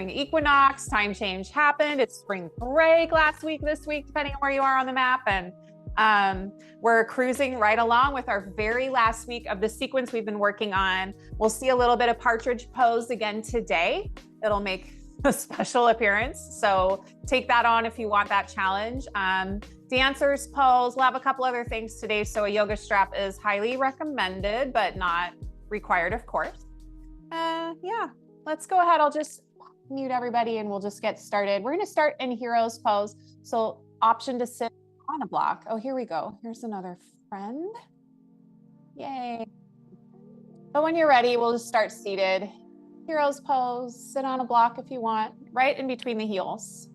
equinox, time change happened. It's spring break last week, this week, depending on where you are on the map. And we're cruising right along with our very last week of the sequence we've been working on. We'll see a little bit of partridge pose again today. It'll make a special appearance. So take that on if you want that challenge. Dancers pose. We'll have a couple other things today. So a yoga strap is highly recommended, but not required, of course. Yeah, let's go ahead. I'll just mute everybody and we'll just get started. We're going to start in hero's pose. So option to sit on a block. Oh, here we go. Here's another friend. Yay. But when you're ready, we'll just start seated. Hero's pose, sit on a block if you want, right in between the heels.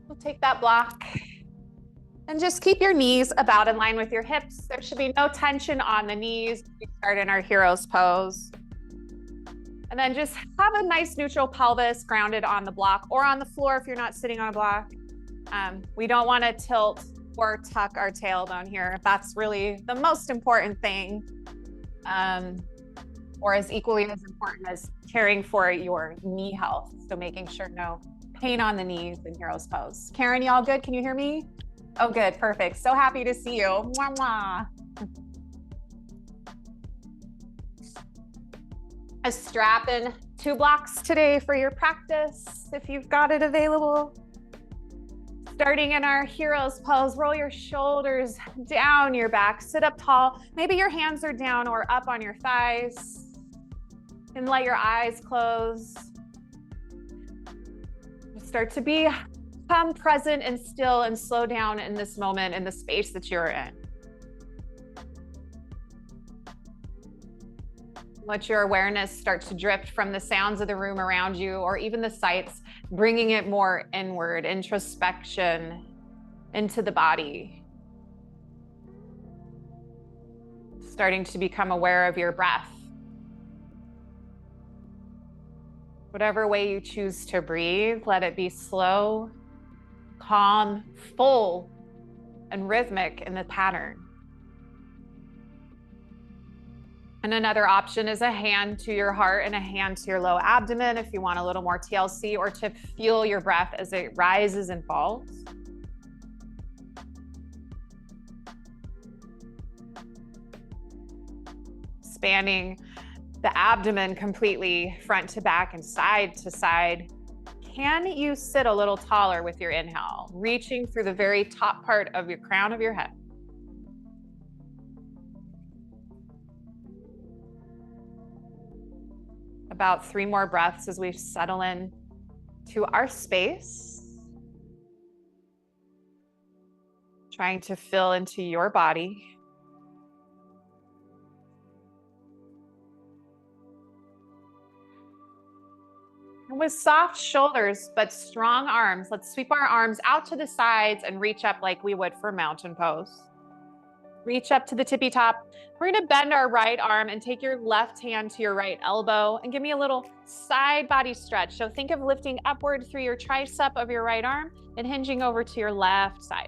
We'll take that block and just keep your knees about in line with your hips. There should be no tension on the knees. We start in our hero's pose. And then just have a nice neutral pelvis grounded on the block or on the floor if you're not sitting on a block. We don't want to tilt or tuck our tailbone here. That's really the most important thing, or as equally as important as caring for your knee health. So making sure no pain on the knees in hero's pose. Karen, y'all good? Can you hear me? Oh, good. Perfect. So happy to see you. Mwah, mwah. A strap in 2 blocks today for your practice, if you've got it available. Starting in our hero's pose, roll your shoulders down your back, sit up tall. Maybe your hands are down or up on your thighs. And let your eyes close. Start to become present and still and slow down in this moment, in the space that you're in. Let your awareness start to drift from the sounds of the room around you or even the sights, bringing it more inward, introspection into the body. Starting to become aware of your breath. Whatever way you choose to breathe, let it be slow, calm, full, and rhythmic in the pattern. And another option is a hand to your heart and a hand to your low abdomen if you want a little more TLC, or to feel your breath as it rises and falls. Expanding the abdomen completely, front to back and side to side. Can you sit a little taller with your inhale, reaching through the very top part of your crown of your head? About 3 more breaths as we settle in to our space. Trying to fill into your body. And with soft shoulders, but strong arms, let's sweep our arms out to the sides and reach up like we would for mountain pose. Reach up to the tippy top. We're going to bend our right arm and take your left hand to your right elbow and give me a little side body stretch. So think of lifting upward through your tricep of your right arm and hinging over to your left side.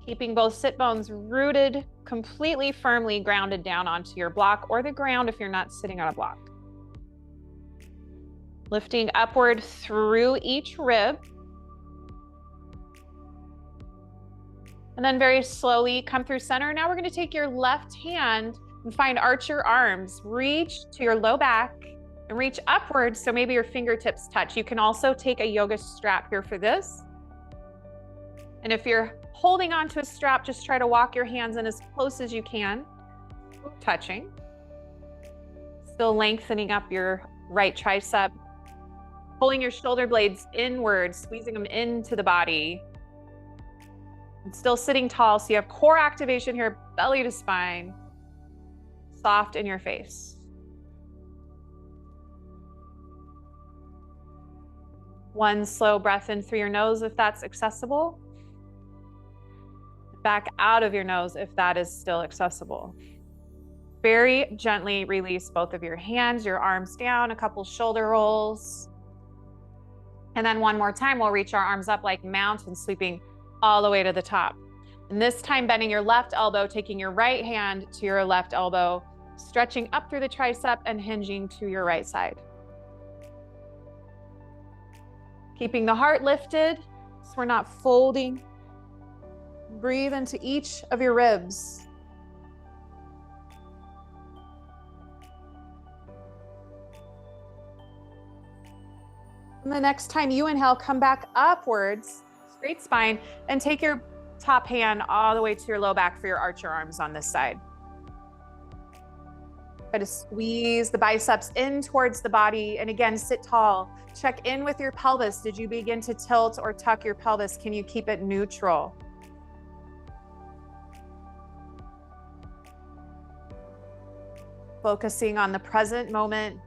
Keeping both sit bones rooted, completely firmly grounded down onto your block or the ground if you're not sitting on a block. Lifting upward through each rib. And then very slowly come through center. Now we're going to take your left hand and find arch your arms. Reach to your low back and reach upward so maybe your fingertips touch. You can also take a yoga strap here for this. And if you're holding onto a strap, just try to walk your hands in as close as you can, touching. Still lengthening up your right tricep. Pulling your shoulder blades inward, squeezing them into the body. And still sitting tall, so you have core activation here, belly to spine, soft in your face. One slow breath in through your nose if that's accessible. Back out of your nose if that is still accessible. Very gently release both of your hands, your arms down, a couple shoulder rolls. And then one more time, we'll reach our arms up like mountain, sweeping all the way to the top. And this time bending your left elbow, taking your right hand to your left elbow, stretching up through the tricep and hinging to your right side. Keeping the heart lifted so we're not folding. Breathe into each of your ribs. And the next time you inhale, come back upwards, straight spine, and take your top hand all the way to your low back for your arch your arms on this side. Try to squeeze the biceps in towards the body. And again, sit tall. Check in with your pelvis. Did you begin to tilt or tuck your pelvis? Can you keep it neutral? Focusing on the present moment.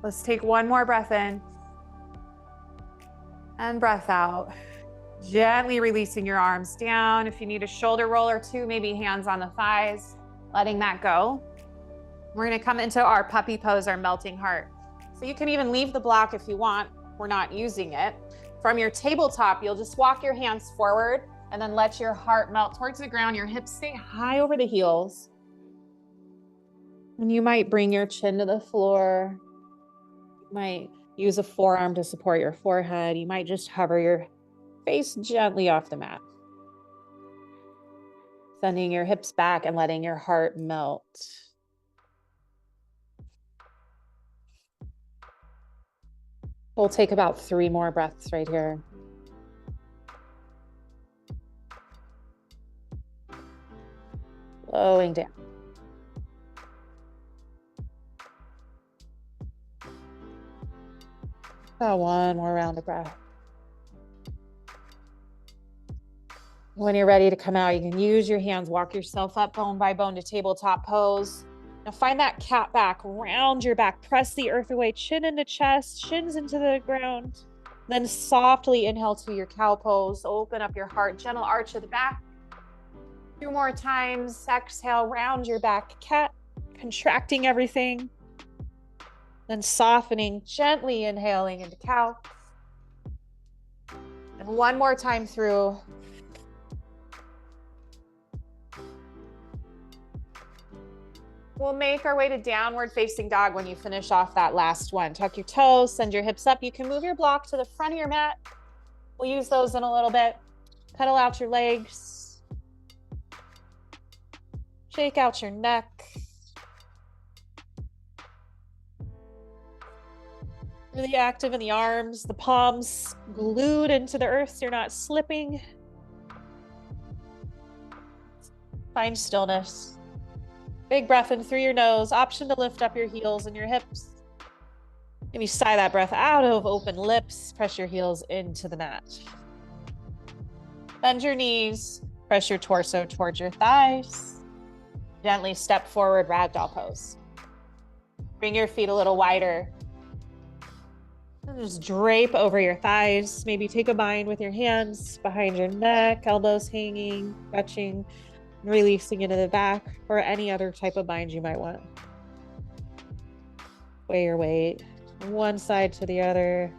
Let's take one more breath in and breath out. Gently releasing your arms down. If you need a shoulder roll or two, maybe hands on the thighs, letting that go. We're gonna come into our puppy pose, our melting heart. So you can even leave the block if you want. We're not using it. From your tabletop, you'll just walk your hands forward and then let your heart melt towards the ground. Your hips stay high over the heels. And you might bring your chin to the floor. You might use a forearm to support your forehead. You might just hover your face gently off the mat. Sending your hips back and letting your heart melt. We'll take about 3 more breaths right here. Slowing down. About 1 more round of breath. When you're ready to come out, you can use your hands, walk yourself up bone by bone to tabletop pose. Now find that cat back, round your back, press the earth away, chin into chest, shins into the ground. Then softly inhale to your cow pose, open up your heart, gentle arch of the back. 2 more times, exhale, round your back, cat, contracting everything. Then softening, gently inhaling into cow. And 1 more time through. We'll make our way to downward facing dog when you finish off that last one. Tuck your toes, send your hips up. You can move your block to the front of your mat. We'll use those in a little bit. Pedal out your legs. Shake out your neck. Really active in the arms, the palms glued into the earth so you're not slipping. Find stillness. Big breath in through your nose. Option to lift up your heels and your hips. Maybe sigh that breath out of open lips. Press your heels into the mat. Bend your knees. Press your torso towards your thighs. Gently step forward, ragdoll pose. Bring your feet a little wider. And just drape over your thighs. Maybe take a bind with your hands behind your neck, elbows hanging, stretching, releasing into the back, or any other type of bind you might want. Weigh your weight from one side to the other.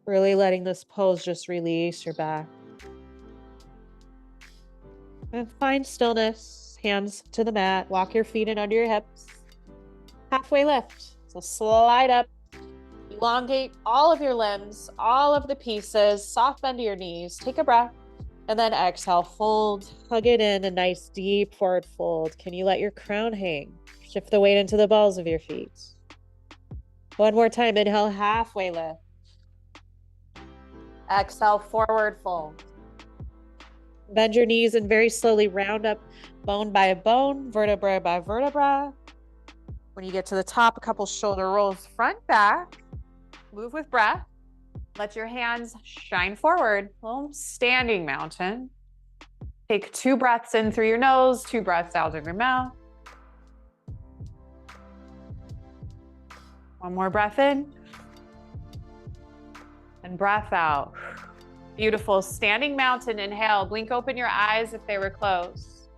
Really letting this pose just release your back. And find stillness, hands to the mat, walk your feet in under your hips. Halfway lift, so slide up. Elongate all of your limbs, all of the pieces, soft bend to your knees, take a breath, and then exhale, fold, hug it in, a nice deep forward fold. Can you let your crown hang? Shift the weight into the balls of your feet. 1 more time, inhale, halfway lift. Exhale, forward fold. Bend your knees and very slowly round up bone by bone, vertebra by vertebra. When you get to the top, a couple shoulder rolls, front, back. Move with breath. Let your hands shine forward. Little standing mountain. Take 2 breaths in through your nose, 2 breaths out of your mouth. 1 more breath in. And breath out. Beautiful. Standing mountain, inhale. Blink open your eyes if they were closed.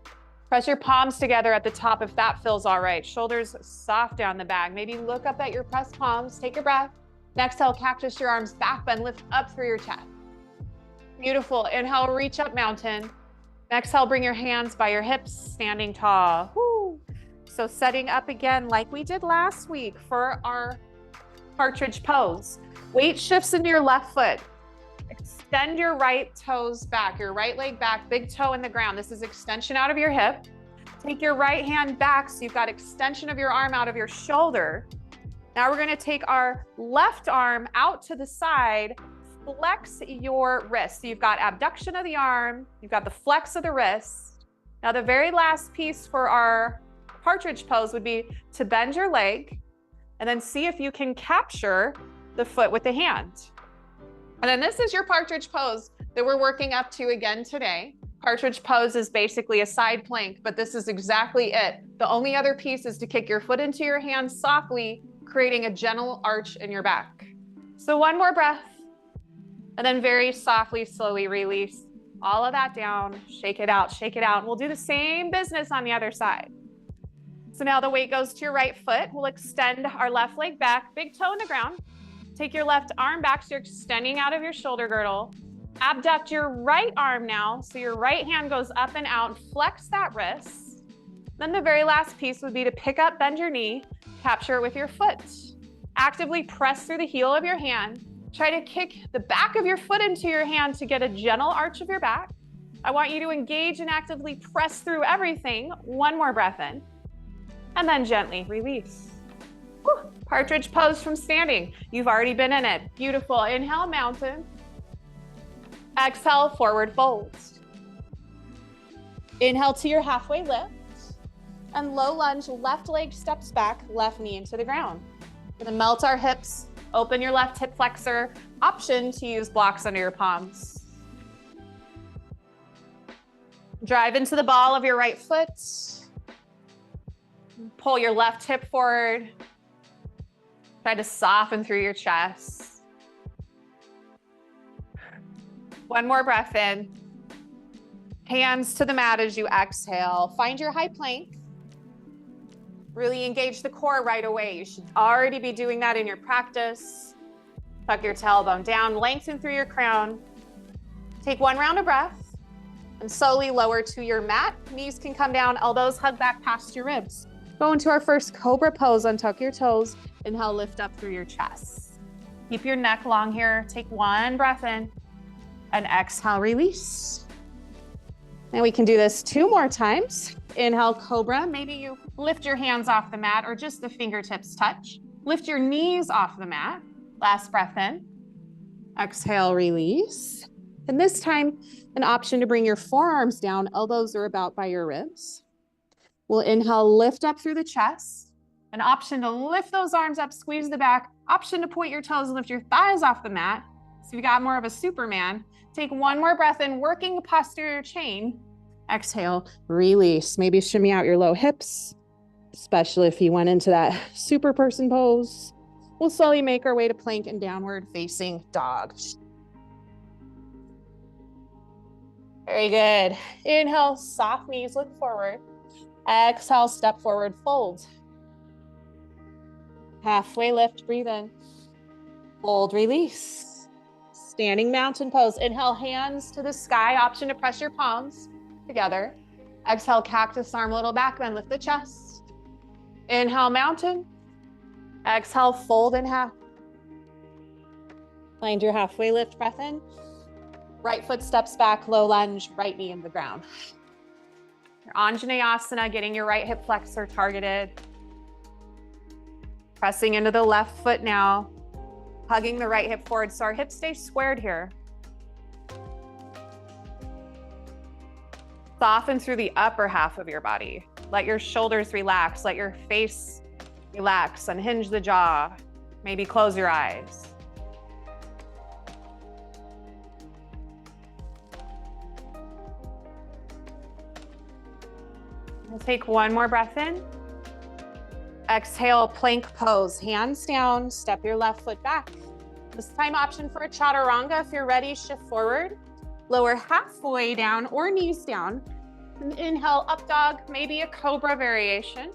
Press your palms together at the top if that feels all right. Shoulders soft down the back. Maybe look up at your pressed palms. Take your breath. Exhale, cactus your arms back, bend, lift up through your chest. Beautiful. Inhale, reach up mountain. Exhale, bring your hands by your hips, standing tall. Woo. So setting up again like we did last week for our partridge pose. Weight shifts into your left foot. Extend your right toes back, your right leg back, big toe in the ground. This is extension out of your hip. Take your right hand back so you've got extension of your arm out of your shoulder. Now we're gonna take our left arm out to the side, flex your wrist. So you've got abduction of the arm, you've got the flex of the wrist. Now the very last piece for our partridge pose would be to bend your leg and then see if you can capture the foot with the hand. And then this is your partridge pose that we're working up to again today. Partridge pose is basically a side plank, but this is exactly it. The only other piece is to kick your foot into your hand softly, creating a gentle arch in your back. So one more breath, and then very softly, slowly release all of that down, shake it out, shake it out. We'll do the same business on the other side. So now the weight goes to your right foot. We'll extend our left leg back, big toe in the ground. Take your left arm back so you're extending out of your shoulder girdle. Abduct your right arm now, so your right hand goes up and out. Flex that wrist. Then the very last piece would be to pick up, bend your knee, capture it with your foot. Actively press through the heel of your hand. Try to kick the back of your foot into your hand to get a gentle arch of your back. I want you to engage and actively press through everything. One more breath in, and then gently release. Whew. Partridge pose from standing. You've already been in it. Beautiful. Inhale, mountain. Exhale, forward fold. Inhale to your halfway lift. And low lunge, left leg steps back, left knee into the ground. We're gonna melt our hips, open your left hip flexor. Option to use blocks under your palms. Drive into the ball of your right foot. Pull your left hip forward. Try to soften through your chest. One more breath in. Hands to the mat as you exhale. Find your high plank. Really engage the core right away. You should already be doing that in your practice. Tuck your tailbone down, lengthen through your crown. Take one round of breath and slowly lower to your mat. Knees can come down, elbows hug back past your ribs. Go into our first cobra pose, untuck your toes. Inhale, lift up through your chest. Keep your neck long here. Take one breath in and exhale, release. And we can do this 2 more times. Inhale, cobra. Maybe you lift your hands off the mat or just the fingertips touch. Lift your knees off the mat. Last breath in. Exhale, release. And this time, an option to bring your forearms down. Elbows are about by your ribs. We'll inhale, lift up through the chest. An option to lift those arms up, squeeze the back. Option to point your toes, lift your thighs off the mat. So you got more of a Superman. Take one more breath in, working the posterior chain. Exhale, release. Maybe shimmy out your low hips, especially if you went into that super person pose. We'll slowly make our way to plank and downward facing dog. Very good. Inhale, soft knees, look forward. Exhale, step forward, fold. Halfway lift, breathe in. Fold, release. Standing mountain pose. Inhale, hands to the sky. Option to press your palms together. Exhale, cactus arm, little back bend, lift the chest. Inhale, mountain. Exhale, fold in half. Find your halfway lift, breath in. Right foot steps back, low lunge, right knee in the ground. Your Anjaneyasana, getting your right hip flexor targeted. Pressing into the left foot now. Hugging the right hip forward so our hips stay squared here. Soften through the upper half of your body. Let your shoulders relax. Let your face relax. Unhinge the jaw. Maybe close your eyes. We'll take one more breath in. Exhale, plank pose. Hands down, step your left foot back. This time option for a chaturanga. If you're ready, shift forward. Lower halfway down or knees down. And inhale, up dog, maybe a cobra variation.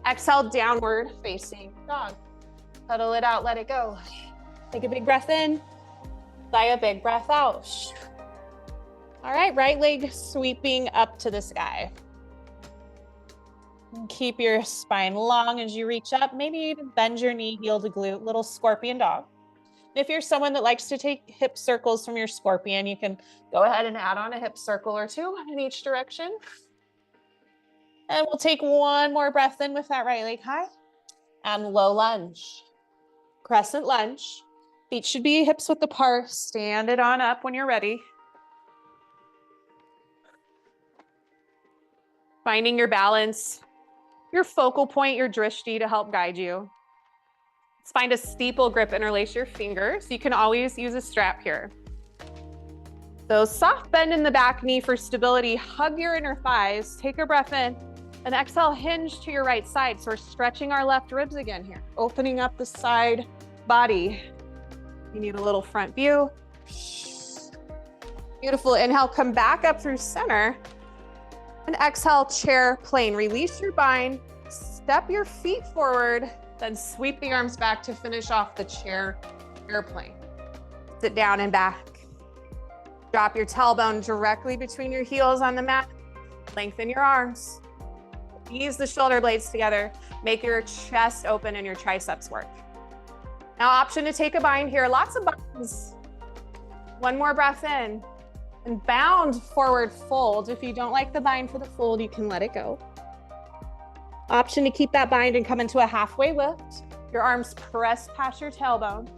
Exhale, downward facing dog. Pedal it out, let it go. Take a big breath in, sigh a big breath out. All right, right leg sweeping up to the sky. Keep your spine long as you reach up. Maybe even bend your knee, heel to glute, little scorpion dog. If you're someone that likes to take hip circles from your scorpion, you can go ahead and add on a hip circle or two in each direction. And we'll take one more breath in with that right leg high. And low lunge. Crescent lunge. Feet should be hips width apart. Stand it on up when you're ready. Finding your balance, your focal point, your drishti to help guide you. Let's find a steeple grip, interlace your fingers. You can always use a strap here. So soft bend in the back knee for stability. Hug your inner thighs. Take a breath in and exhale, hinge to your right side. So we're stretching our left ribs again here, opening up the side body. You need a little front view. Beautiful. Inhale, come back up through center. And exhale, chair plane. Release your bind, step your feet forward, then sweep the arms back to finish off the chair airplane. Sit down and back. Drop your tailbone directly between your heels on the mat. Lengthen your arms. Ease the shoulder blades together. Make your chest open and your triceps work. Now, option to take a bind here. Lots of binds. One more breath in. And bound forward fold. If you don't like the bind for the fold, you can let it go. Option to keep that bind and come into a halfway lift. Your arms press past your tailbone.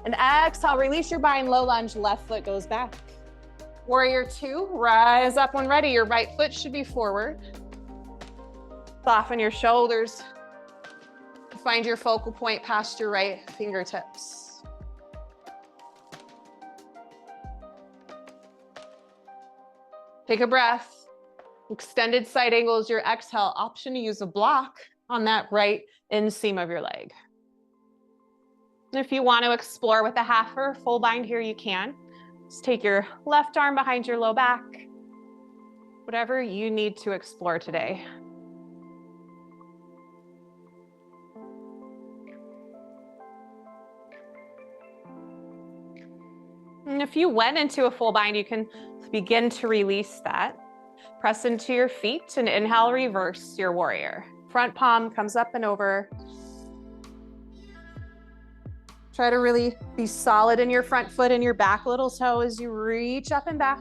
And exhale, release your bind, low lunge, left foot goes back. Warrior two, rise up when ready. Your right foot should be forward. Soften your shoulders. Find your focal point past your right fingertips. Take a breath. Extended side angles, your exhale. Option to use a block on that right inseam of your leg. If you want to explore with a half or full bind here, you can. Just take your left arm behind your low back. Whatever you need to explore today. And if you went into a full bind, you can begin to release that. Press into your feet and inhale, reverse your warrior. Front palm comes up and over. Try to really be solid in your front foot and your back little toe as you reach up and back.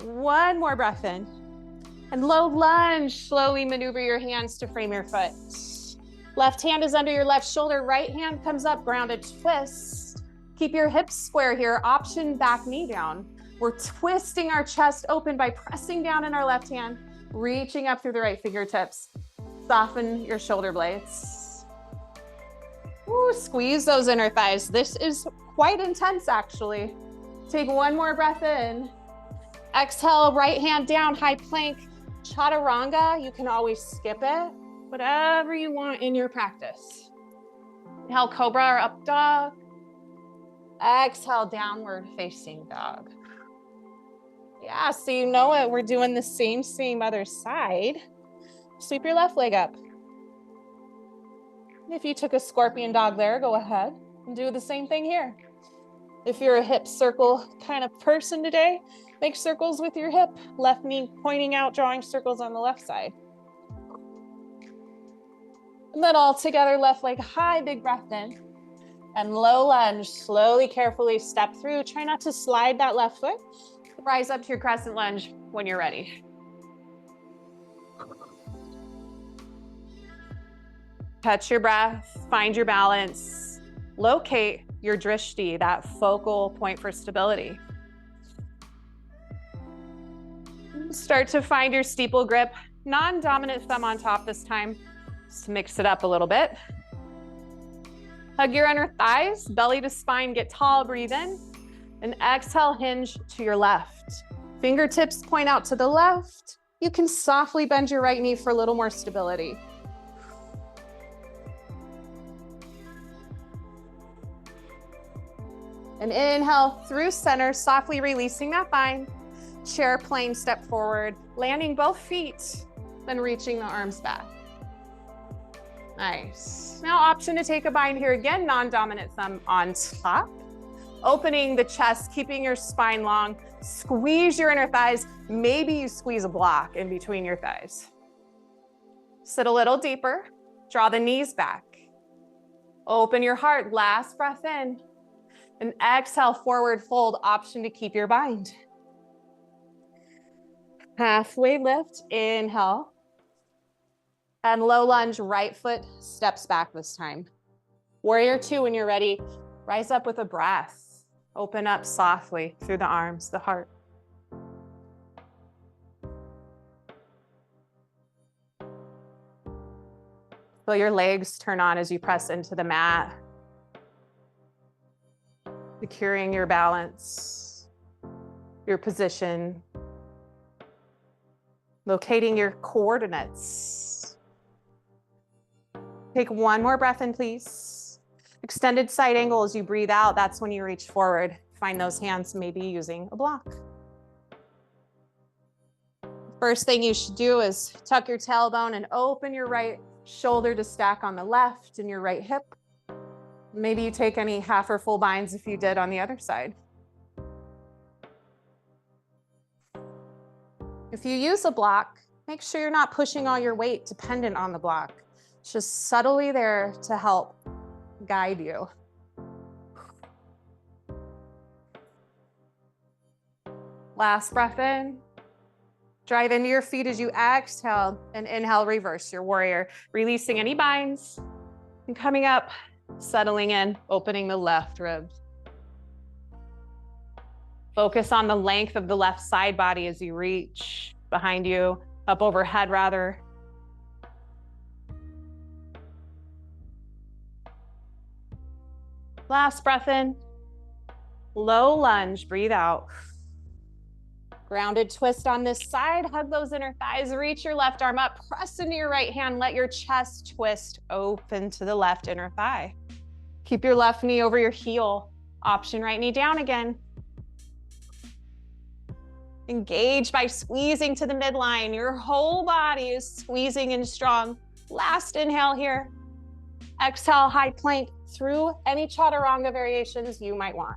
One more breath in. And low lunge, slowly maneuver your hands to frame your foot. Left hand is under your left shoulder, right hand comes up, grounded twist. Keep your hips square here, option back knee down. We're twisting our chest open by pressing down in our left hand, reaching up through the right fingertips. Soften your shoulder blades. Ooh, squeeze those inner thighs. This is quite intense, actually. Take one more breath in. Exhale, right hand down, high plank. Chaturanga, you can always skip it. Whatever you want in your practice. Inhale, cobra or up dog. Exhale, downward facing dog. Yeah, so you know it. We're doing the same other side. Sweep your left leg up. If you took a scorpion dog there, go ahead and do the same thing here. If you're a hip circle kind of person today, make circles with your hip. Left knee pointing out, drawing circles on the left side. And then all together, left leg high, big breath in. And low lunge, slowly, carefully step through. Try not to slide that left foot. Rise up to your crescent lunge when you're ready. Catch your breath, find your balance, locate your drishti, that focal point for stability. Start to find your steeple grip, non-dominant thumb on top this time, just to mix it up a little bit. Hug your inner thighs, belly to spine, get tall, breathe in. And exhale, hinge to your left. Fingertips point out to the left. You can softly bend your right knee for a little more stability. And inhale through center, softly releasing that bind. Chair plane, step forward, landing both feet, then reaching the arms back. Nice. Now option to take a bind here again, non-dominant thumb on top. Opening the chest, keeping your spine long. Squeeze your inner thighs. Maybe you squeeze a block in between your thighs. Sit a little deeper. Draw the knees back. Open your heart. Last breath in. And exhale, forward fold. Option to keep your bind. Halfway lift. Inhale. And low lunge, right foot steps back this time. Warrior two, when you're ready, rise up with a breath. Open up softly through the arms, the heart. Feel your legs turn on as you press into the mat. Securing your balance, your position, locating your coordinates. Take one more breath in, please. Extended side angle as you breathe out. That's when you reach forward. Find those hands maybe using a block. First thing you should do is tuck your tailbone and open your right shoulder to stack on the left and your right hip. Maybe you take any half or full binds if you did on the other side. If you use a block, make sure you're not pushing all your weight dependent on the block. It's just subtly there to help guide you. Last breath in. Drive into your feet as you exhale and inhale, reverse your warrior, releasing any binds and coming up, settling in, opening the left ribs. Focus on the length of the left side body as you reach behind you, up overhead rather. Last breath in. Low lunge, breathe out. Grounded twist on this side. Hug those inner thighs. Reach your left arm up. Press into your right hand. Let your chest twist open to the left inner thigh. Keep your left knee over your heel. Option right knee down again. Engage by squeezing to the midline. Your whole body is squeezing in strong. Last inhale here. Exhale, high plank through any chaturanga variations you might want.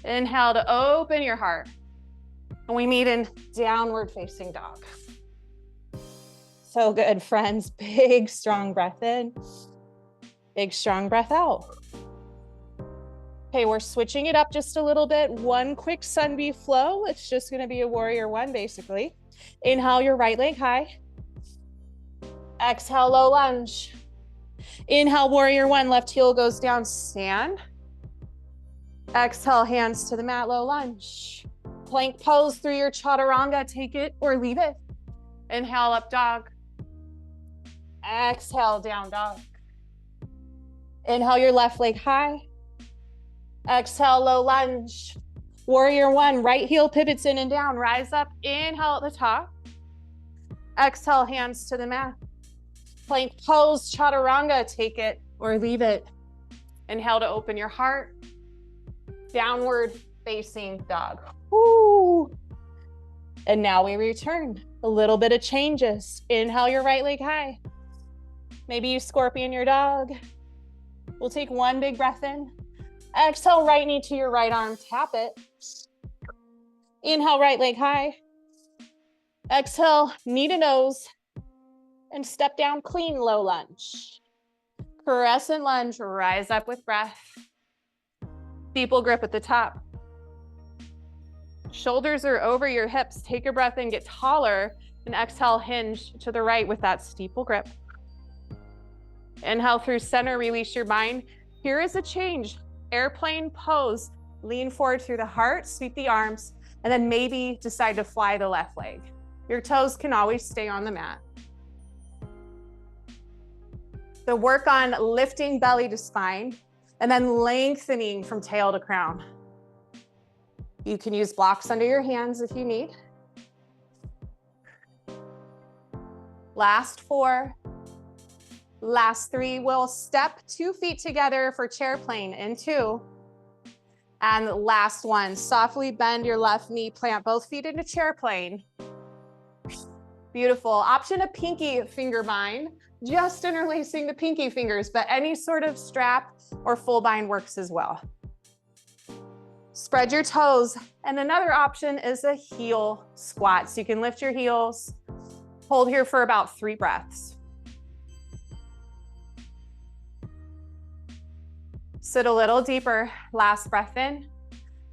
Inhale to open your heart. And we meet in downward facing dog. So good, friends. Big, strong breath in. Big, strong breath out. Okay, we're switching it up just a little bit. One quick sun bee flow. It's just gonna be a warrior one, basically. Inhale your right leg high. Exhale, low lunge. Inhale, warrior one, left heel goes down, stand. Exhale, hands to the mat, low lunge. Plank pose through your chaturanga, take it or leave it. Inhale, up dog. Exhale, down dog. Inhale, your left leg high. Exhale, low lunge. Warrior one, right heel pivots in and down, rise up, inhale at the top. Exhale, hands to the mat. Plank pose, chaturanga, take it or leave it. Inhale to open your heart. Downward facing dog. Woo. And now we return. A little bit of changes. Inhale your right leg high. Maybe you scorpion your dog. We'll take one big breath in. Exhale, right knee to your right arm, tap it. Inhale, right leg high. Exhale, knee to nose. And step down clean, low lunge. Crescent lunge, rise up with breath. Steeple grip at the top. Shoulders are over your hips. Take a breath in, get taller, and exhale, hinge to the right with that steeple grip. Inhale through center, release your bind. Here is a change. Airplane pose. Lean forward through the heart, sweep the arms, and then maybe decide to fly the left leg. Your toes can always stay on the mat. So work on lifting belly to spine and then lengthening from tail to crown. You can use blocks under your hands if you need. Last 4. Last 3. We'll step 2 feet together for chair plane in 2. And last one, softly bend your left knee, plant both feet into chair plane. Beautiful. Option a pinky finger bind, just interlacing the pinky fingers, but any sort of strap or full bind works as well. Spread your toes. And another option is a heel squat. So you can lift your heels, hold here for about 3 breaths. Sit a little deeper, last breath in,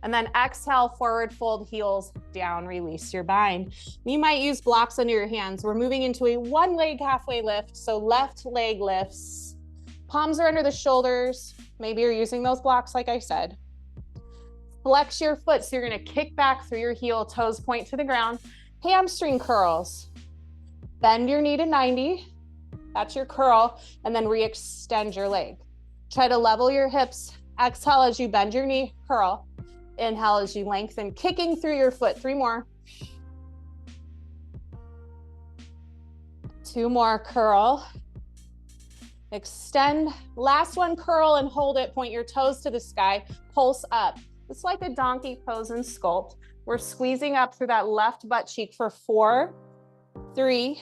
and then exhale, forward fold heels down, release your bind. You might use blocks under your hands. We're moving into a 1 leg halfway lift. So left leg lifts, palms are under the shoulders. Maybe you're using those blocks like I said. Flex your foot, so you're gonna kick back through your heel, toes point to the ground. Hamstring curls. Bend your knee to 90, that's your curl, and then re-extend your leg. Try to level your hips. Exhale as you bend your knee, curl. Inhale as you lengthen, kicking through your foot. 3 more. 2 more, curl. Extend. Last one, curl and hold it. Point your toes to the sky, pulse up. It's like a donkey pose and sculpt. We're squeezing up through that left butt cheek for 4, 3,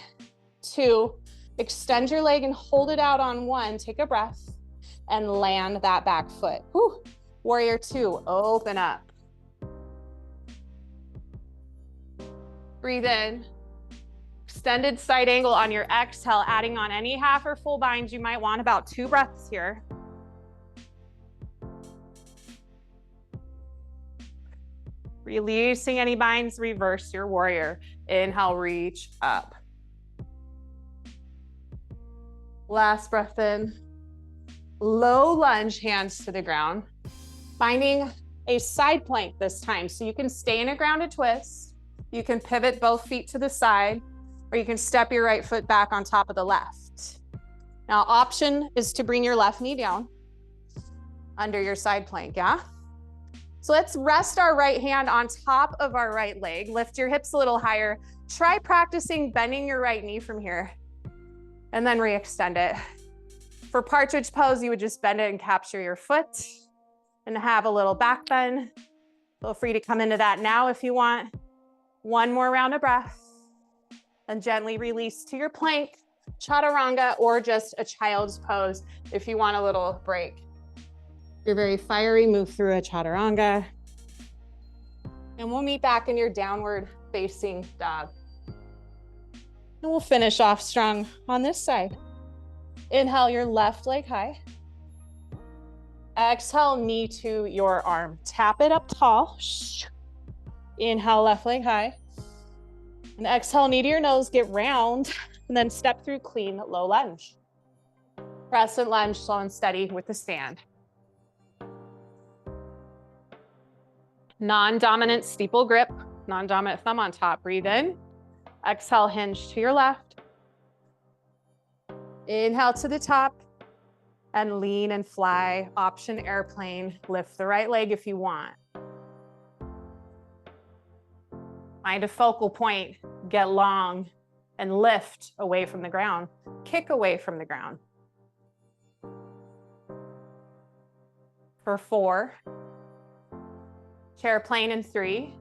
2. Extend your leg and hold it out on 1. Take a breath and land that back foot. Whew. Warrior 2, open up. Breathe in. Extended side angle on your exhale, adding on any half or full binds you might want, about 2 breaths here. Releasing any binds, reverse your warrior. Inhale, reach up. Last breath in. Low lunge, hands to the ground. Finding a side plank this time. So you can stay in a grounded twist. You can pivot both feet to the side, or you can step your right foot back on top of the left. Now, option is to bring your left knee down under your side plank, yeah? So let's rest our right hand on top of our right leg. Lift your hips a little higher. Try practicing bending your right knee from here, and then re-extend it. For partridge pose, you would just bend it and capture your foot and have a little back bend. Feel free to come into that now if you want. 1 more round of breath, and gently release to your plank, chaturanga, or just a child's pose if you want a little break. You're very fiery, move through a chaturanga. And we'll meet back in your downward facing dog. And we'll finish off strong on this side. Inhale your left leg high. Exhale, knee to your arm. Tap it up tall. Inhale, left leg high. And exhale, knee to your nose, get round, and then step through clean low lunge. Crescent lunge, slow and steady with the stand. Non-dominant steeple grip, non-dominant thumb on top. Breathe in. Exhale, hinge to your left. Inhale to the top and lean and fly. Option airplane. Lift the right leg if you want. Find a focal point, get long, and lift away from the ground. Kick away from the ground. For 4. Chair plane in 3,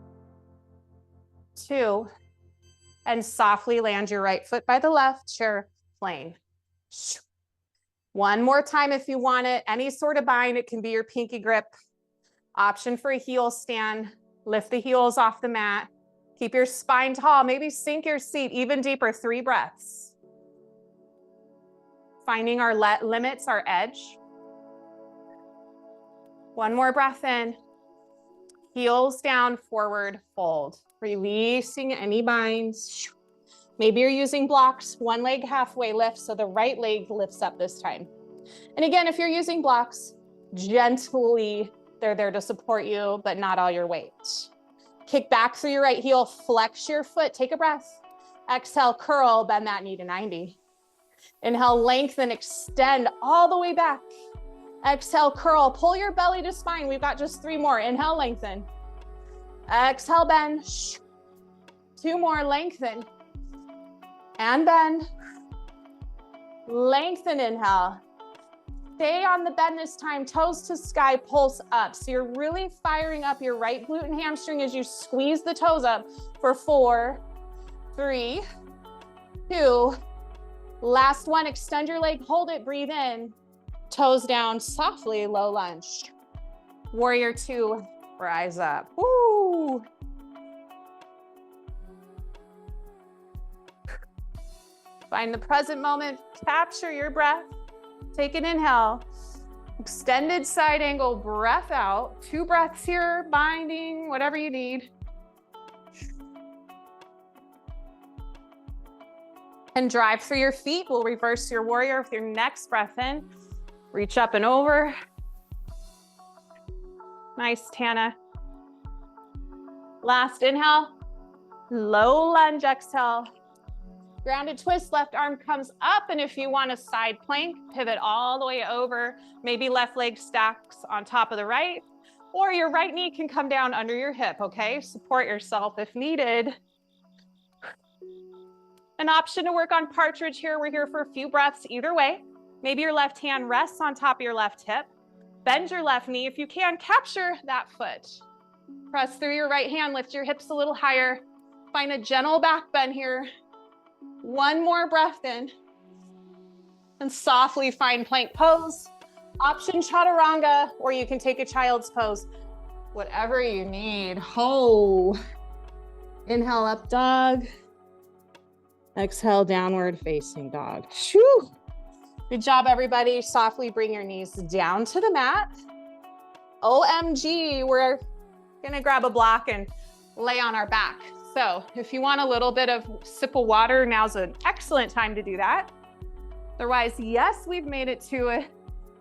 2, and softly land your right foot by the left, chair plane. 1 more time if you want it. Any sort of bind, it can be your pinky grip. Option for a heel stand. Lift the heels off the mat. Keep your spine tall. Maybe sink your seat even deeper. 3 breaths. Finding our limits, our edge. 1 more breath in. Heels down, forward fold. Releasing any binds. Maybe you're using blocks, 1 leg halfway lift, so the right leg lifts up this time. And again, if you're using blocks, gently, they're there to support you, but not all your weight. Kick back through your right heel, flex your foot, take a breath. Exhale, curl, bend that knee to 90. Inhale, lengthen, extend all the way back. Exhale, curl, pull your belly to spine. We've got just 3 more. Inhale, lengthen. Exhale, bend. 2 more, lengthen. And bend. Lengthen, inhale. Stay on the bend this time, toes to sky, pulse up. So you're really firing up your right glute and hamstring as you squeeze the toes up for 4, 3, 2, last one. Extend your leg, hold it, breathe in, toes down softly, low lunge. Warrior 2, rise up. Woo! Find the present moment, capture your breath. Take an inhale, extended side angle, breath out. 2 breaths here, binding, whatever you need. And drive through your feet. We'll reverse your warrior with your next breath in. Reach up and over. Nice, Tana. Last inhale, low lunge, exhale. Grounded twist, left arm comes up, and if you want a side plank, pivot all the way over. Maybe left leg stacks on top of the right, or your right knee can come down under your hip, okay? Support yourself if needed. An option to work on partridge here. We're here for a few breaths either way. Maybe your left hand rests on top of your left hip. Bend your left knee. If you can, capture that foot. Press through your right hand, lift your hips a little higher. Find a gentle back bend here. 1 more breath in, and softly find plank pose. Option chaturanga, or you can take a child's pose. Whatever you need. Ho. Inhale, up dog. Exhale, downward facing dog. Shoo. Good job, everybody. Softly bring your knees down to the mat. OMG, we're gonna grab a block and lay on our back. So if you want a little bit of sip of water, now's an excellent time to do that. Otherwise, yes, we've made it to a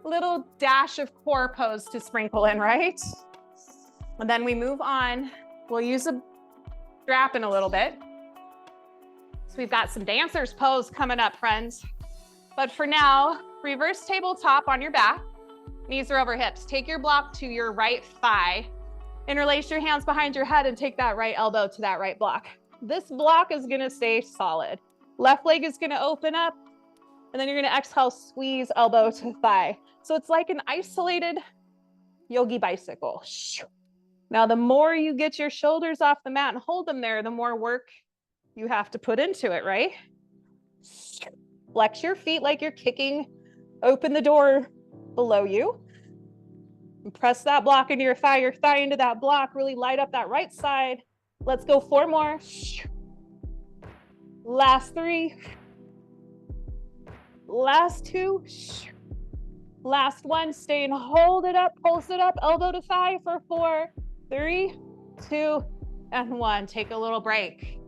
little dash of core pose to sprinkle in, right? And then we move on. We'll use a strap in a little bit. So we've got some dancer's pose coming up, friends. But for now, reverse tabletop on your back. Knees are over hips. Take your block to your right thigh. Interlace your hands behind your head and take that right elbow to that right block. This block is gonna stay solid. Left leg is gonna open up, and then you're gonna exhale, squeeze elbow to thigh. So it's like an isolated yogi bicycle. Now, the more you get your shoulders off the mat and hold them there, the more work you have to put into it, right? Flex your feet like you're kicking open the door below you. And press that block into your thigh into that block. Really light up that right side. Let's go 4 more. Last 3. Last 2. Last 1. Stay and hold it up, pulse it up, elbow to thigh for 4, 3, 2, and 1. Take a little break.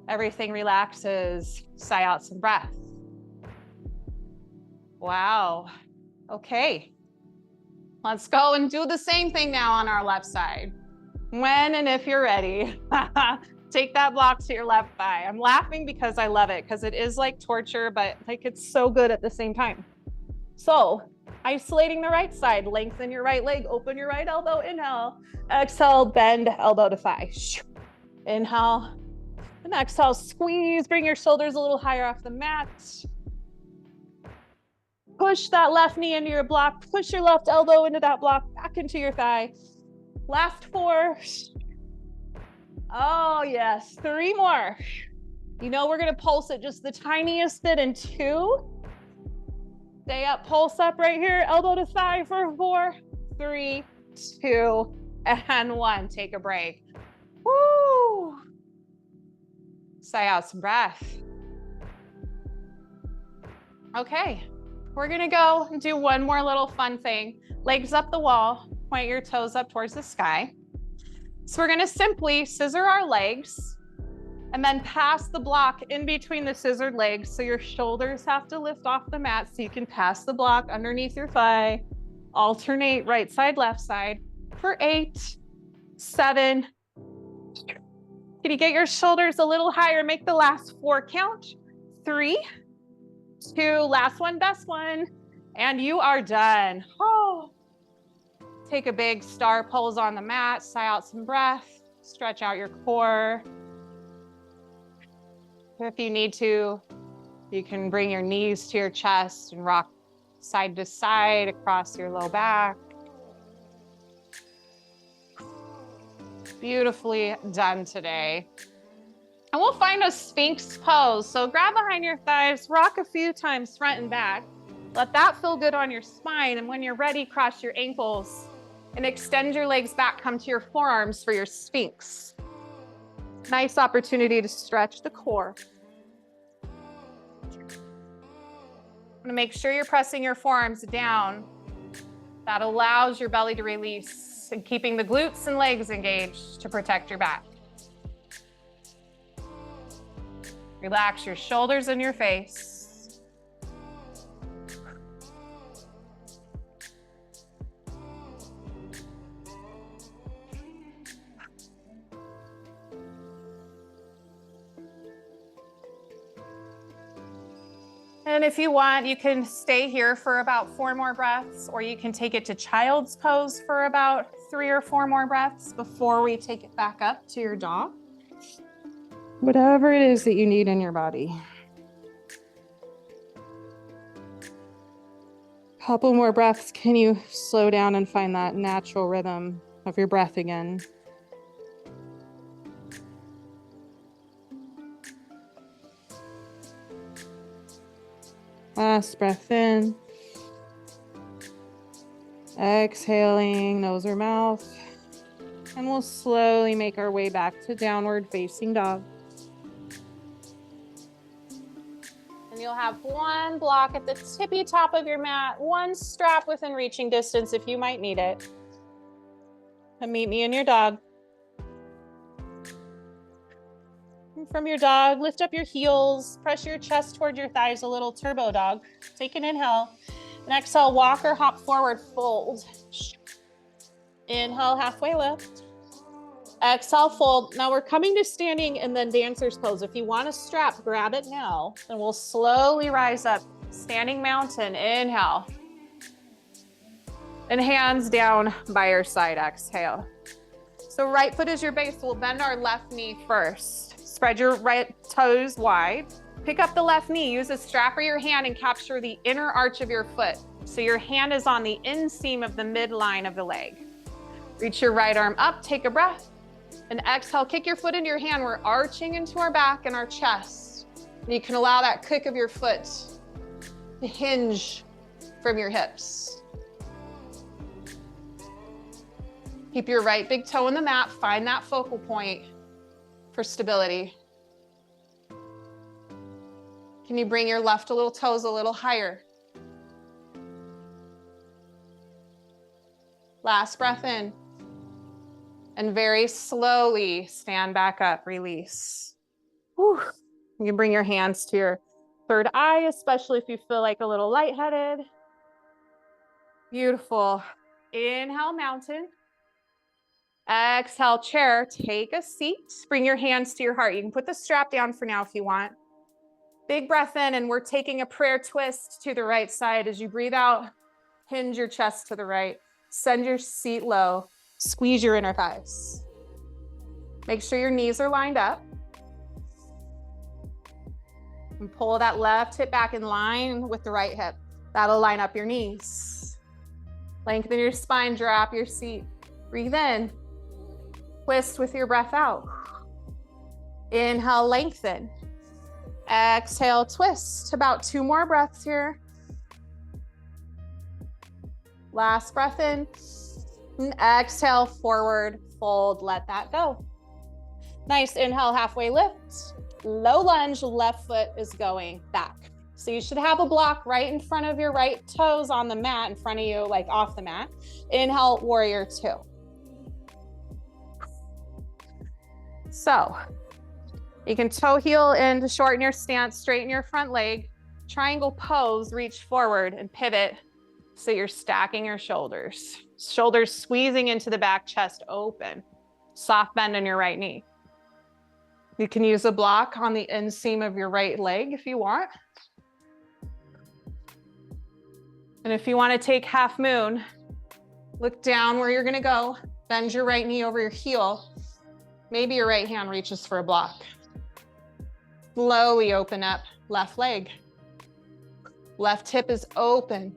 Everything relaxes. Sigh out some breath. Wow. Okay. Let's go and do the same thing now on our left side. When and if you're ready, take that block to your left thigh. I'm laughing because I love it, because it is like torture, but like it's so good at the same time. So isolating the right side, lengthen your right leg, open your right elbow, inhale, exhale, bend elbow to thigh. Inhale, and exhale, squeeze, bring your shoulders a little higher off the mat. Push that left knee into your block, push your left elbow into that block, back into your thigh. Last 4. Oh yes, 3 more. You know, we're gonna pulse it just the tiniest bit in 2. Stay up, pulse up right here, elbow to thigh for 4, 3, 2, and 1. Take a break. Woo! Sigh out some breath. Okay. We're gonna go and do one more little fun thing. Legs up the wall, point your toes up towards the sky. So we're gonna simply scissor our legs and then pass the block in between the scissored legs. So your shoulders have to lift off the mat so you can pass the block underneath your thigh. Alternate right side, left side for 8, 7. Can you get your shoulders a little higher? Make the last 4 count. 3, 2, last one, best one, and you are done. Oh. Take a big star pose on the mat, sigh out some breath, stretch out your core. If you need to, you can bring your knees to your chest and rock side to side across your low back. Beautifully done today. And we'll find a Sphinx pose. So grab behind your thighs, rock a few times front and back. Let that feel good on your spine. And when you're ready, cross your ankles and extend your legs back. Come to your forearms for your Sphinx. Nice opportunity to stretch the core. I'm gonna make sure you're pressing your forearms down. That allows your belly to release and keeping the glutes and legs engaged to protect your back. Relax your shoulders and your face. And if you want, you can stay here for about 4 more breaths, or you can take it to child's pose for about 3 or 4 more breaths before we take it back up to your dog. Whatever it is that you need in your body. Couple more breaths. Can you slow down and find that natural rhythm of your breath again? Last breath in. Exhaling, nose or mouth. And we'll slowly make our way back to downward facing dog. And you'll have one block at the tippy top of your mat, one strap within reaching distance if you might need it. And meet me in your dog. From your dog, lift up your heels, press your chest toward your thighs, a little turbo dog. Take an inhale, and exhale, walk or hop forward, fold. Inhale, halfway lift. Exhale, fold. Now we're coming to standing and then dancer's pose. If you want a strap, grab it now, and we'll slowly rise up. Standing mountain, inhale. And hands down by your side, exhale. So right foot is your base. We'll bend our left knee first. Spread your right toes wide. Pick up the left knee. Use a strap or your hand and capture the inner arch of your foot. So your hand is on the inseam of the midline of the leg. Reach your right arm up, take a breath. And exhale, kick your foot into your hand. We're arching into our back and our chest. And you can allow that kick of your foot to hinge from your hips. Keep your right big toe on the mat. Find that focal point for stability. Can you bring your left little toes a little higher? Last breath in. And very slowly stand back up, release. Whew. You can bring your hands to your third eye, especially if you feel like a little lightheaded. Beautiful. Inhale, mountain. Exhale, chair. Take a seat. Bring your hands to your heart. You can put the strap down for now if you want. Big breath in, and we're taking a prayer twist to the right side. As you breathe out, hinge your chest to the right. Send your seat low. Squeeze your inner thighs. Make sure your knees are lined up. And pull that left hip back in line with the right hip. That'll line up your knees. Lengthen your spine, drop your seat. Breathe in. Twist with your breath out. Inhale, lengthen. Exhale, twist. About 2 more breaths here. Last breath in. And exhale, forward, fold, let that go. Nice, inhale, halfway lift. Low lunge, left foot is going back. So you should have a block right in front of your right toes on the mat, in front of you, like off the mat. Inhale, warrior 2. So you can toe heel in to shorten your stance, straighten your front leg, triangle pose, reach forward and pivot. So you're stacking your shoulders. Shoulders squeezing into the back, chest open. Soft bend in your right knee. You can use a block on the inseam of your right leg if you want. And if you want to take half moon, look down where you're going to go. Bend your right knee over your heel. Maybe your right hand reaches for a block. Slowly open up left leg. Left hip is open.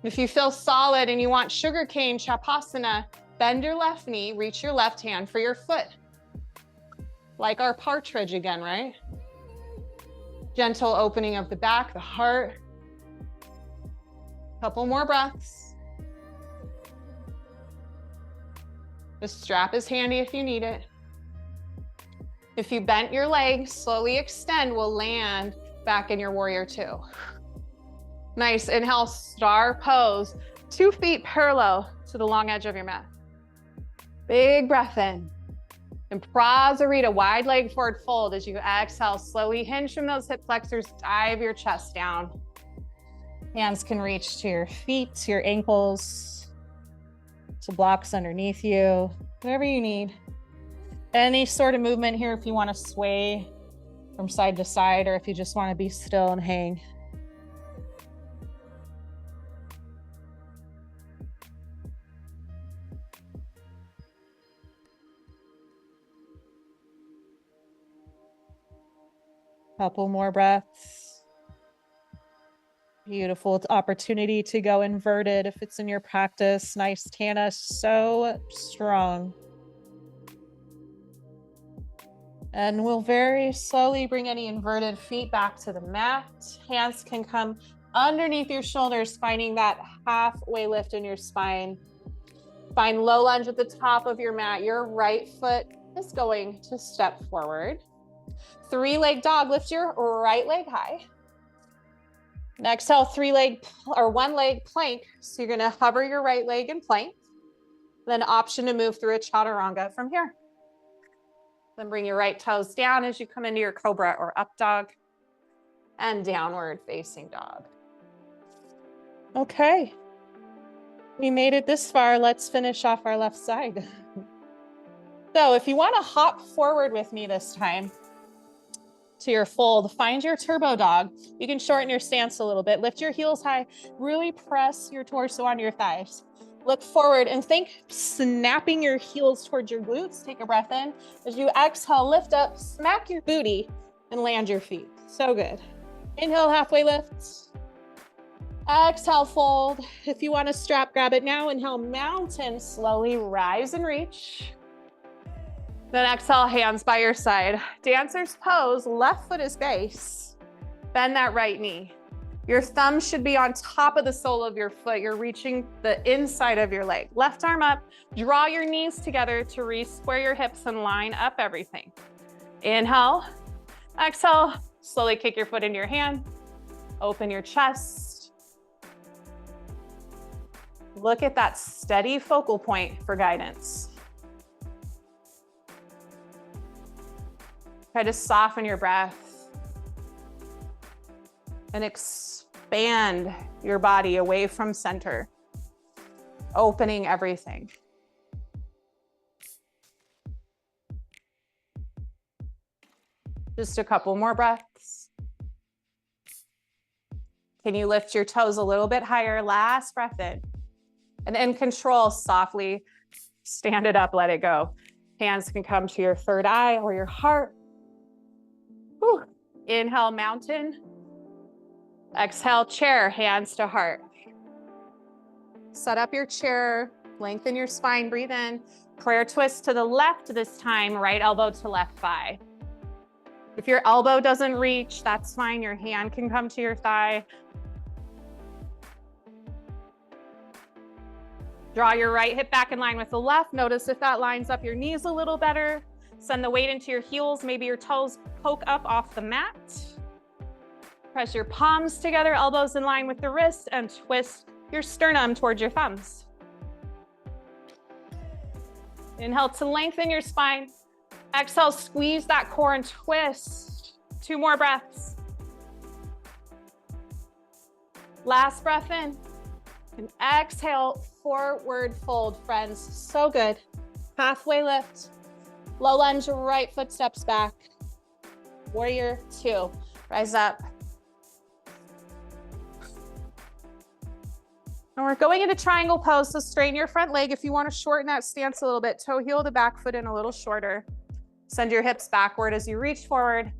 If you feel solid and you want sugarcane Chapasana, bend your left knee, reach your left hand for your foot. Like our partridge again, right? Gentle opening of the back, the heart. Couple more breaths. The strap is handy if you need it. If you bent your legs, slowly extend, we'll land back in your warrior two. Nice, inhale, star pose. 2 feet parallel to the long edge of your mat. Big breath in. And Prasarita, wide leg forward fold. As you exhale, slowly hinge from those hip flexors, dive your chest down. Hands can reach to your feet, to your ankles, to blocks underneath you, whatever you need. Any sort of movement here if you want to sway from side to side or if you just want to be still and hang. Couple more breaths. Beautiful opportunity to go inverted if it's in your practice. Nice, Tana, so strong. And we'll very slowly bring any inverted feet back to the mat. Hands can come underneath your shoulders, finding that halfway lift in your spine. Find low lunge at the top of your mat. Your right foot is going to step forward. 3-leg dog, lift your right leg high. Next, exhale, 1-leg plank. So you're gonna hover your right leg in plank. Then option to move through a chaturanga from here. Then bring your right toes down as you come into your cobra or up dog and downward facing dog. Okay, we made it this far. Let's finish off our left side. So if you wanna hop forward with me this time, to your fold, find your turbo dog. You can shorten your stance a little bit. Lift your heels high, really press your torso on your thighs. Look forward and think snapping your heels towards your glutes. Take a breath in. As you exhale, lift up, smack your booty and land your feet. So good. Inhale, halfway lift. Exhale, fold. If you want to strap, grab it now. Inhale, mountain, slowly rise and reach. Then exhale, hands by your side. Dancer's pose, left foot is base. Bend that right knee. Your thumb should be on top of the sole of your foot. You're reaching the inside of your leg. Left arm up, draw your knees together to re-square your hips and line up everything. Inhale, exhale, slowly kick your foot into your hand. Open your chest. Look at that steady focal point for guidance. Try to soften your breath and expand your body away from center, opening everything. Just a couple more breaths. Can you lift your toes a little bit higher? Last breath in. And in control, softly stand it up, let it go. Hands can come to your third eye or your heart. Whew. Inhale, mountain. Exhale, chair, hands to heart. Set up your chair, lengthen your spine, breathe in. Prayer twist to the left this time, right elbow to left thigh. If your elbow doesn't reach, that's fine. Your hand can come to your thigh. Draw your right hip back in line with the left. Notice if that lines up your knees a little better. Send the weight into your heels. Maybe your toes poke up off the mat. Press your palms together, elbows in line with the wrists, and twist your sternum towards your thumbs. Inhale to lengthen your spine. Exhale, squeeze that core and twist. 2 more breaths. Last breath in. And exhale, forward fold, friends. So good. Halfway lift. Low lunge, right foot steps back. Warrior 2. Rise up. And we're going into triangle pose, so straighten your front leg. If you want to shorten that stance a little bit, toe heel the back foot in a little shorter. Send your hips backward as you reach forward.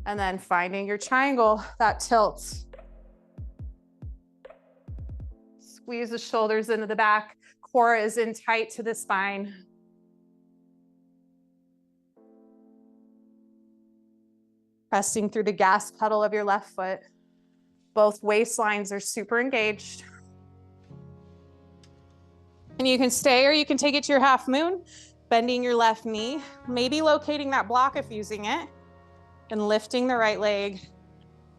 And then finding your triangle, that tilt. Squeeze the shoulders into the back. Core is in tight to the spine. Pressing through the gas pedal of your left foot. Both waistlines are super engaged. And you can stay or you can take it to your half moon, bending your left knee, maybe locating that block if using it, and lifting the right leg.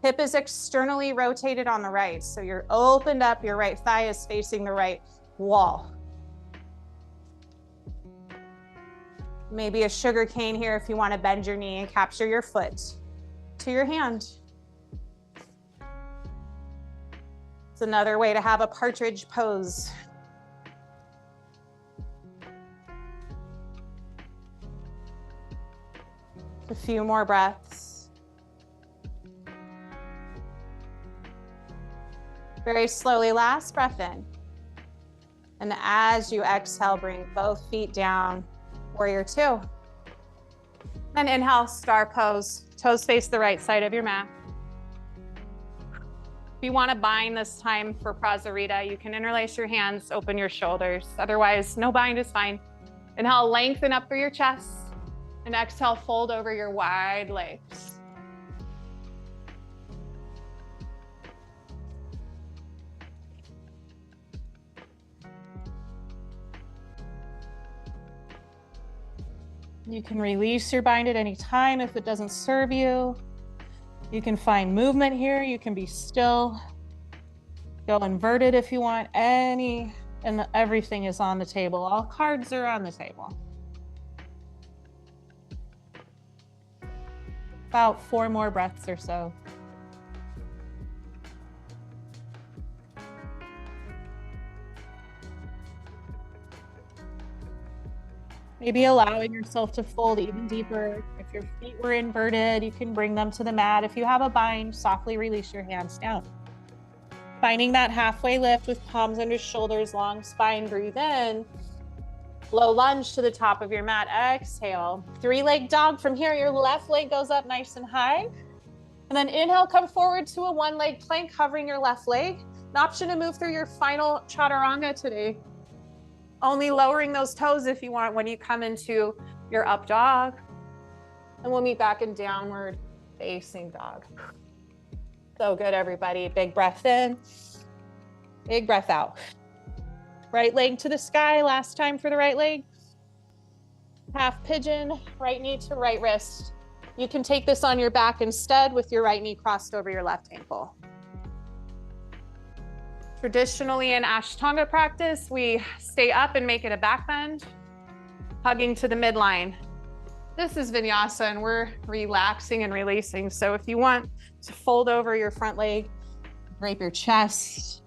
Hip is externally rotated on the right. So you're opened up, your right thigh is facing the right wall. Maybe a sugar cane here if you want to bend your knee and capture your foot to your hand. It's another way to have a partridge pose. A few more breaths. Very slowly, last breath in. And as you exhale, bring both feet down, warrior two. Then inhale, star pose. Toes face the right side of your mat. If you want to bind this time for Prasarita, you can interlace your hands, open your shoulders. Otherwise, no bind is fine. Inhale, lengthen up through your chest. And exhale, fold over your wide legs. You can release your bind at any time if it doesn't serve you. You can find movement here. You can be still. Go inverted if you want. And everything is on the table. All cards are on the table. About 4 more breaths or so. Maybe allowing yourself to fold even deeper. If your feet were inverted, you can bring them to the mat. If you have a bind, softly release your hands down. Finding that halfway lift with palms under shoulders, long spine, breathe in. Low lunge to the top of your mat, exhale. 3-leg dog. From here, your left leg goes up nice and high. And then inhale, come forward to a 1-leg plank, covering your left leg. An option to move through your final chaturanga today. Only lowering those toes if you want when you come into your up dog. And we'll meet back in downward facing dog. So good, everybody. Big breath in, big breath out. Right leg to the sky, last time for the right leg. Half pigeon, right knee to right wrist. You can take this on your back instead with your right knee crossed over your left ankle. Traditionally in Ashtanga practice, we stay up and make it a back bend, hugging to the midline. This is Vinyasa and we're relaxing and releasing. So if you want to fold over your front leg, drape your chest,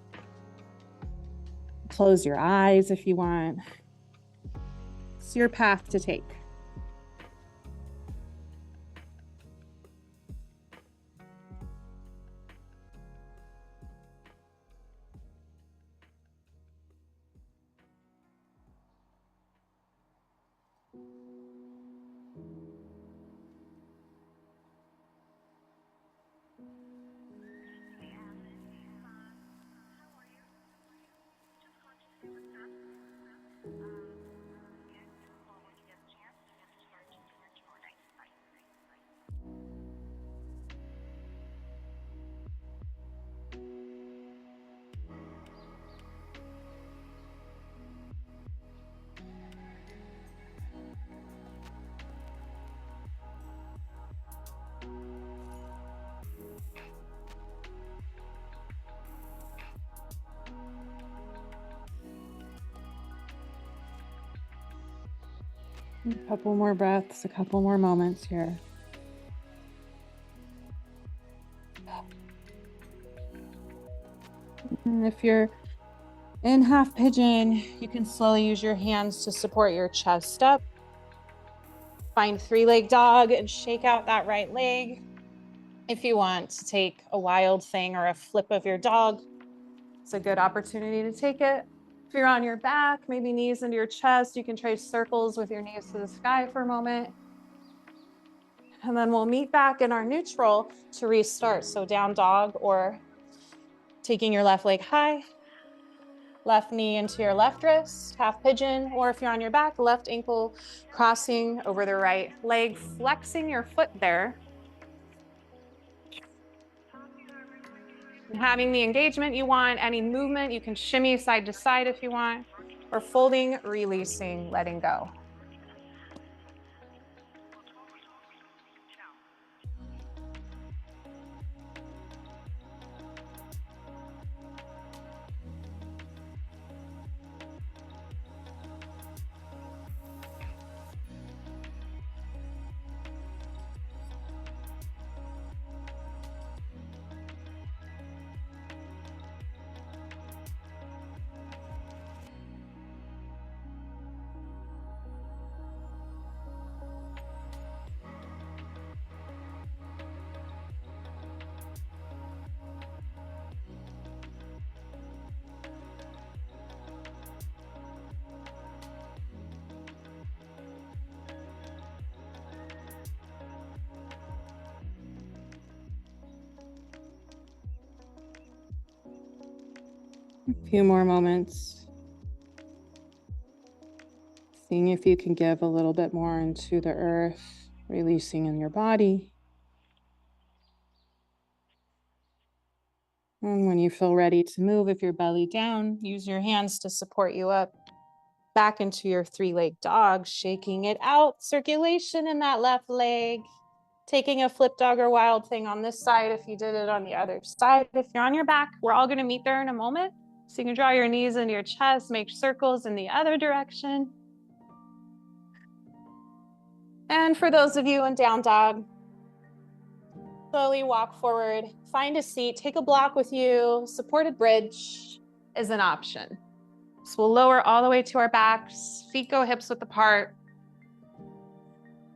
close your eyes if you want. It's your path to take. A couple more breaths, a couple more moments here. And if you're in half pigeon, you can slowly use your hands to support your chest up. Find 3-leg dog and shake out that right leg. If you want to take a wild thing or a flip of your dog, it's a good opportunity to take it. If you're on your back, maybe knees into your chest, you can trace circles with your knees to the sky for a moment. And then we'll meet back in our neutral to restart. So down dog or taking your left leg high. Left knee into your left wrist, half pigeon, or if you're on your back, left ankle crossing over the right leg, flexing your foot there. And having the engagement you want, any movement, you can shimmy side to side if you want, or folding, releasing, letting go. A few more moments. Seeing if you can give a little bit more into the earth, releasing in your body. And when you feel ready to move, if you're belly down, use your hands to support you up back into your three-legged dog, shaking it out, circulation in that left leg. Taking a flip dog or wild thing on this side if you did it on the other side. If you're on your back, we're all going to meet there in a moment. So you can draw your knees into your chest, make circles in the other direction. And for those of you in down dog, slowly walk forward, find a seat, take a block with you. Supported bridge is an option. So we'll lower all the way to our backs, feet go hips width apart.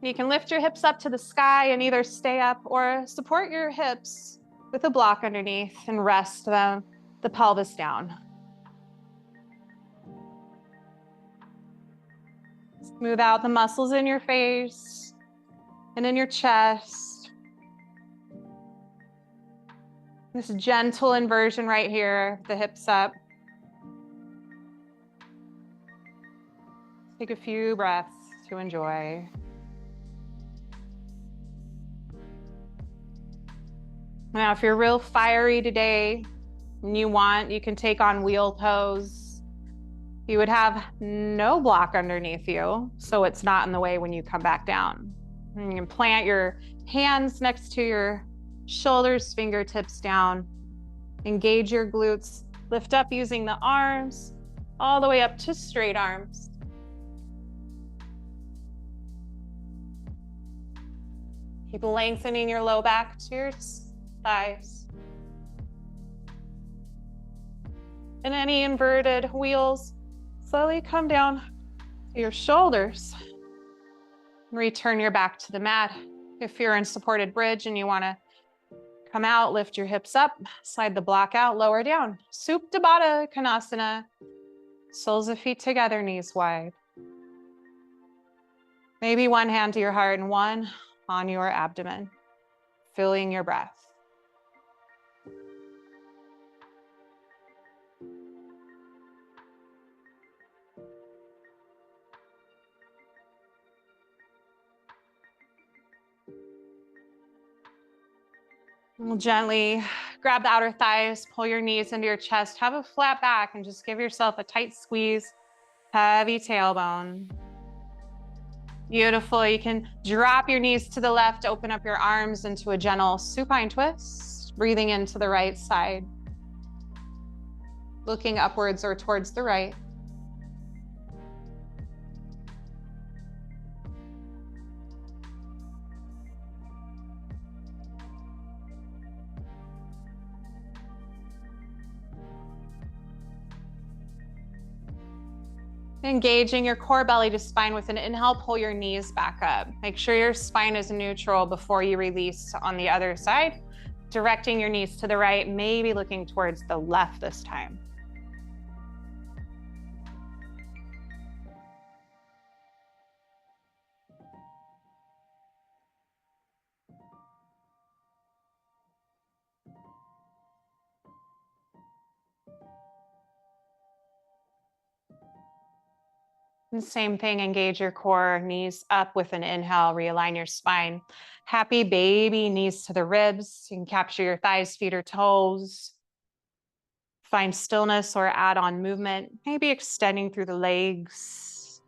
You can lift your hips up to the sky and either stay up or support your hips with a block underneath and rest the pelvis down. Smooth out the muscles in your face and in your chest. This gentle inversion right here, the hips up. Take a few breaths to enjoy. Now, if you're real fiery today and you can take on wheel pose. You would have no block underneath you, so it's not in the way when you come back down. And you can plant your hands next to your shoulders, fingertips down. Engage your glutes. Lift up using the arms, all the way up to straight arms. Keep lengthening your low back to your thighs. And any inverted wheels, slowly come down to your shoulders. Return your back to the mat. If you're in supported bridge and you want to come out, lift your hips up, slide the block out, lower down. Supta Baddha Konasana. Soles of feet together, knees wide. Maybe one hand to your heart and one on your abdomen, filling your breath. We'll gently grab the outer thighs, pull your knees into your chest, have a flat back, and just give yourself a tight squeeze, heavy tailbone. Beautiful. You can drop your knees to the left, open up your arms into a gentle supine twist, breathing into the right side, looking upwards or towards the right. Engaging your core, belly to spine with an inhale, pull your knees back up. Make sure your spine is neutral before you release on the other side. Directing your knees to the right, maybe looking towards the left this time. And same thing, engage your core, knees up with an inhale, realign your spine. Happy baby, knees to the ribs. You can capture your thighs, feet, or toes. Find stillness or add on movement, maybe extending through the legs.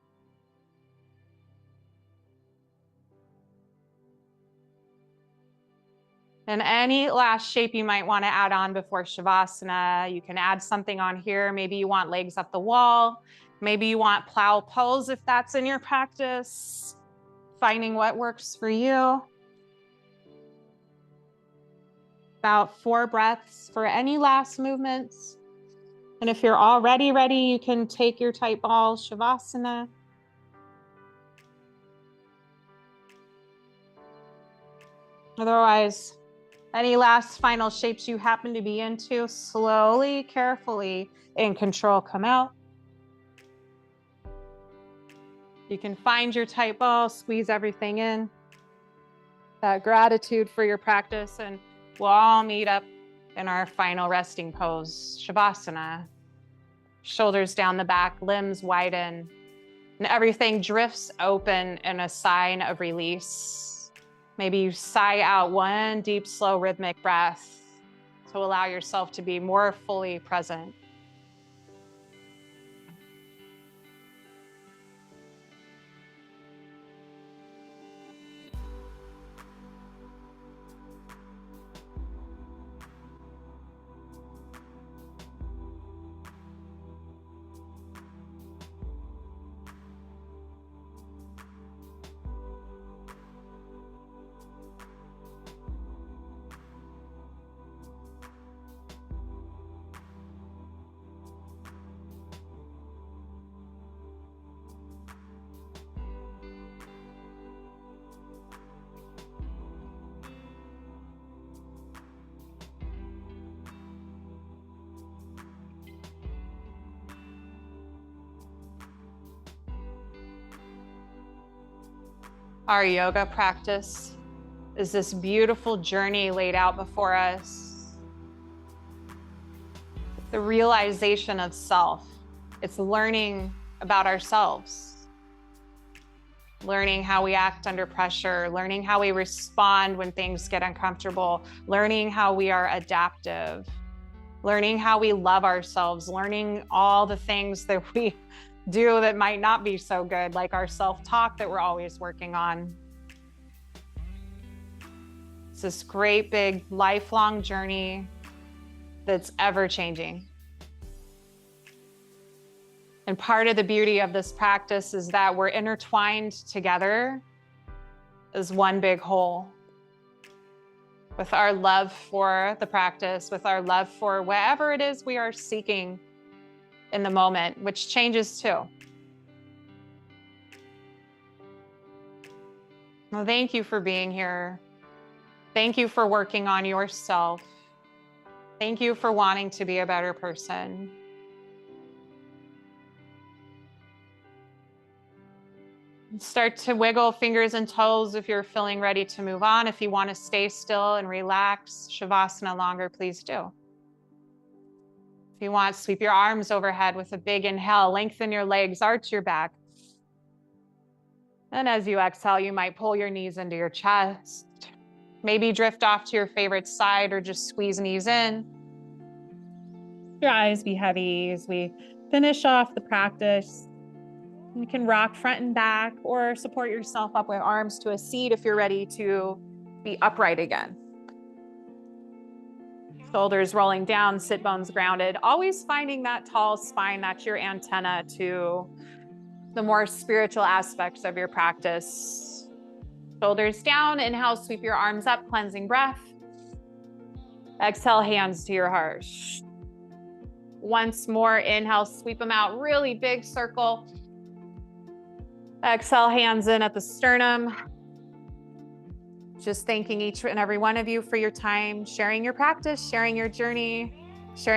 And any last shape you might want to add on before Shavasana, you can add something on here. Maybe you want legs up the wall. Maybe you want plow pose if that's in your practice. Finding what works for you. About 4 breaths for any last movements. And if you're already ready, you can take your tight ball, Shavasana. Otherwise, any last final shapes you happen to be into, slowly, carefully, in control, come out. You can find your tight ball, squeeze everything in. That gratitude for your practice, and we'll all meet up in our final resting pose, Shavasana. Shoulders down the back, limbs widen, and everything drifts open in a sign of release. Maybe you sigh out one deep, slow, rhythmic breath to allow yourself to be more fully present. Our yoga practice is this beautiful journey laid out before us. The realization of self. It's learning about ourselves. Learning how we act under pressure, learning how we respond when things get uncomfortable, learning how we are adaptive, learning how we love ourselves, learning all the things that we do that might not be so good, like our self-talk that we're always working on. It's this great big lifelong journey that's ever changing. And part of the beauty of this practice is that we're intertwined together as one big whole. With our love for the practice, with our love for whatever it is we are seeking in the moment, which changes too. Well, thank you for being here. Thank you for working on yourself. Thank you for wanting to be a better person. Start to wiggle fingers and toes if you're feeling ready to move on. If you want to stay still and relax Shavasana longer, please do. If you want, sweep your arms overhead with a big inhale, lengthen your legs, arch your back. And as you exhale, you might pull your knees into your chest. Maybe drift off to your favorite side or just squeeze knees in. Your eyes be heavy as we finish off the practice. You can rock front and back or support yourself up with arms to a seat if you're ready to be upright again. Shoulders rolling down, sit bones grounded, always finding that tall spine. That's your antenna to the more spiritual aspects of your practice. Shoulders down, inhale, sweep your arms up, cleansing breath. Exhale, hands to your heart. Once more, inhale, sweep them out, really big circle. Exhale, hands in at the sternum. Just thanking each and every one of you for your time, sharing your practice, sharing your journey.